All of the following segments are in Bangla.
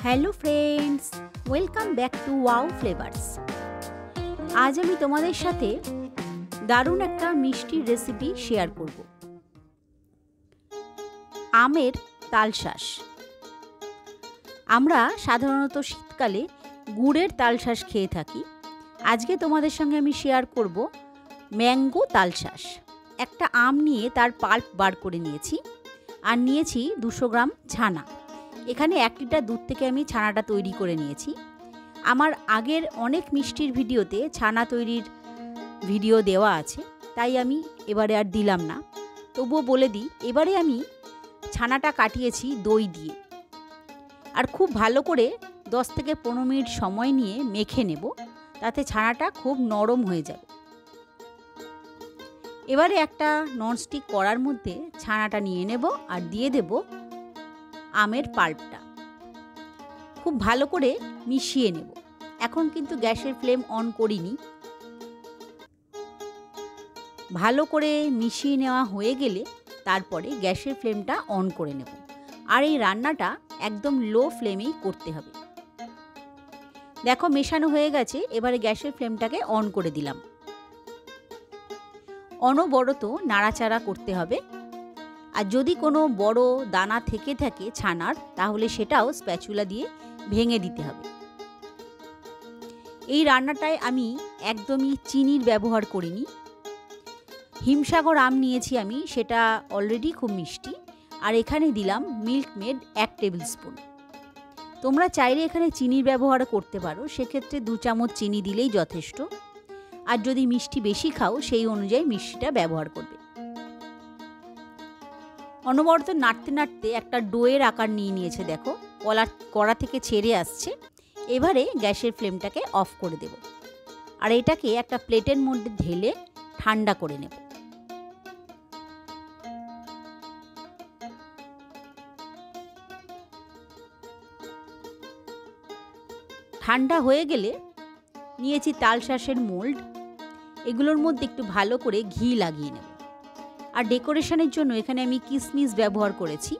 Hello friends, welcome back to wow flavours. আজ আমি তোমাদের সাথে দারুণ একটা মিষ্টির রেসিপি শেয়ার করব। আমের তালশাঁস। আমরা সাধারণত শীতকালে গুড়ের তালশাঁস খেয়ে থাকি। আজকে তোমাদের সঙ্গে আমি শেয়ার করব ম্যাঙ্গো তালশাঁস। একটা আম নিয়ে তার পাল্প বার করে নিয়েছি, আর নিয়েছি 200 গ্রাম ছানা। এখানে 1 লিটার দুধ থেকে আমি ছানাটা তৈরি করে নিয়েছি। আমার আগের অনেক মিষ্টির ভিডিওতে ছানা তৈরির ভিডিও দেওয়া আছে, তাই আমি এবারে আর দিলাম না। তবুও বলে দিই, এবারে আমি ছানাটা কাটিয়েছি দই দিয়ে, আর খুব ভালো করে 10 থেকে 15 মিনিট সময় নিয়ে মেখে নেব, তাতে ছানাটা খুব নরম হয়ে যাবে। এবারে একটা ননস্টিক কড়ার মধ্যে ছানাটা নিয়ে নেব আর দিয়ে দেব আমের পাল্পটা। খুব ভালো করে মিশিয়ে নেব। এখন কিন্তু গ্যাসের ফ্লেম অন করিনি। ভালো করে মিশিয়ে নেওয়া হয়ে গেলে তারপরে গ্যাসের ফ্লেমটা অন করে নেব। আর এই রান্নাটা একদম লো ফ্লেমেই করতে হবে। দেখো মেশানো হয়ে গেছে। এবারে গ্যাসের ফ্লেমটাকে অন করে দিলাম। অনবরত নাড়াচাড়া করতে হবে। আর যদি কোনো বড় দানা থেকে থাকে ছানার, তাহলে সেটাও স্প্যাচুলা দিয়ে ভেঙে দিতে হবে। এই রান্নাটায় আমি একদমই চিনির ব্যবহার করিনি। হিমসাগর আম নিয়েছি আমি, সেটা অলরেডি খুব মিষ্টি। আর এখানে দিলাম মিল্ক মেড 1 টেবিল স্পুন। তোমরা চাইলে এখানে চিনির ব্যবহার করতে পারো, সেক্ষেত্রে 2 চামচ চিনি দিলেই যথেষ্ট। আর যদি মিষ্টি বেশি খাও, সেই অনুযায়ী মিষ্টিটা ব্যবহার করবে। অনবরত নাড়তে নাড়তে একটা ডোয়ের আকার নিয়ে নিয়েছে। দেখো কড়া থেকে ছেড়ে আসছে। এবারে গ্যাসের ফ্লেমটাকে অফ করে দেব, আর এটাকে একটা প্লেটের মধ্যে ঢেলে ঠান্ডা করে নেব। ঠান্ডা হয়ে গেলে নিয়েছি তালশাঁসের মোল্ড। এগুলোর মধ্যে একটু ভালো করে ঘি লাগিয়ে নেব। আর ডেকোরেশনের জন্য এখানে আমি কিশমিশ ব্যবহার করেছি।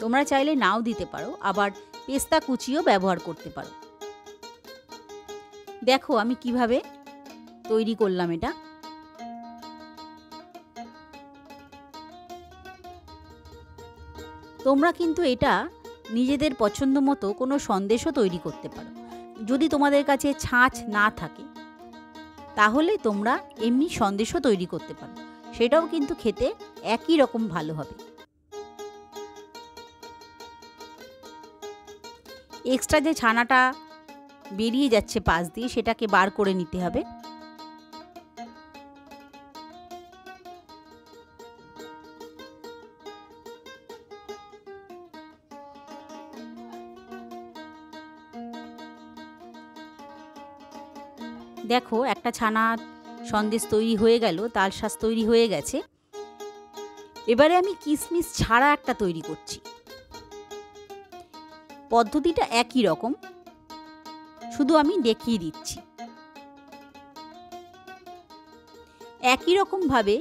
তোমরা চাইলে নাও দিতে পারো, আবার পেস্তা কুচিও ব্যবহার করতে পারো। দেখো আমি কিভাবে তৈরি করলাম এটা। তোমরা কিন্তু এটা নিজেদের পছন্দ মতো কোনো সন্দেশও তৈরি করতে পারো। যদি তোমাদের কাছে ছাঁচ না থাকে, তাহলে তোমরা এমনি সন্দেশও তৈরি করতে পারো। সেটাও কিন্তু খেতে একই রকম ভালো হবে। এক্সট্রা যে ছানাটা বেরিয়ে যাচ্ছে পাশ দিয়ে, সেটাকে বার করে নিতে হবে। দেখো একটা ছানা সন্দেশ তৈরি হয়ে গেল, তালশাঁস তৈরি হয়ে গেছে। এবারে আমি কিশমিশ ছাড়া একটা তৈরি করছি। পদ্ধতিটা একই রকম, শুধু আমি দেখিয়ে দিচ্ছি। একই রকমভাবে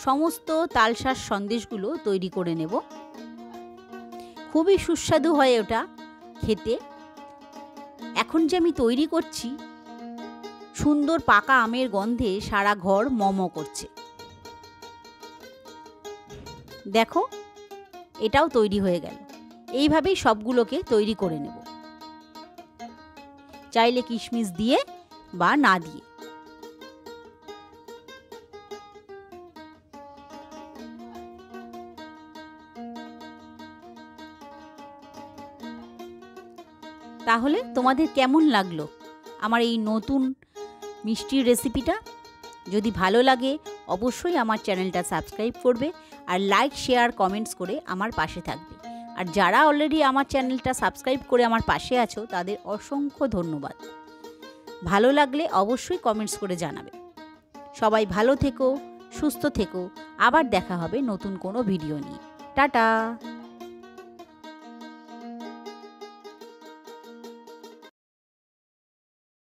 সমস্ত তালশাঁস সন্দেশগুলো তৈরি করে নেব। খুবই সুস্বাদু হয় ওটা খেতে। এখন যে আমি তৈরি করছি, সুন্দর পাকা আমের গন্ধে সারা ঘর মম করছে। দেখো এটাও তৈরি হয়ে গেল। এইভাবেই সবগুলোকে তৈরি করে নেব, চাইলে কিশমিশ দিয়ে বা না দিয়ে। তাহলে তোমাদের কেমন লাগলো আমার এই নতুন মিষ্টির রেসিপিটা? যদি ভালো লাগে অবশ্যই আমার চ্যানেলটা সাবস্ক্রাইব করবে, আর লাইক শেয়ার কমেন্টস করে আমার পাশে থাকবে। আর যারা অলরেডি আমার চ্যানেলটা সাবস্ক্রাইব করে আমার পাশে আছো, তাদের অসংখ্য ধন্যবাদ। ভালো লাগলে অবশ্যই কমেন্টস করে জানাবে। সবাই ভালো থেকো, সুস্থ থেকো। আবার দেখা হবে নতুন কোনো ভিডিও নিয়ে। টাটা।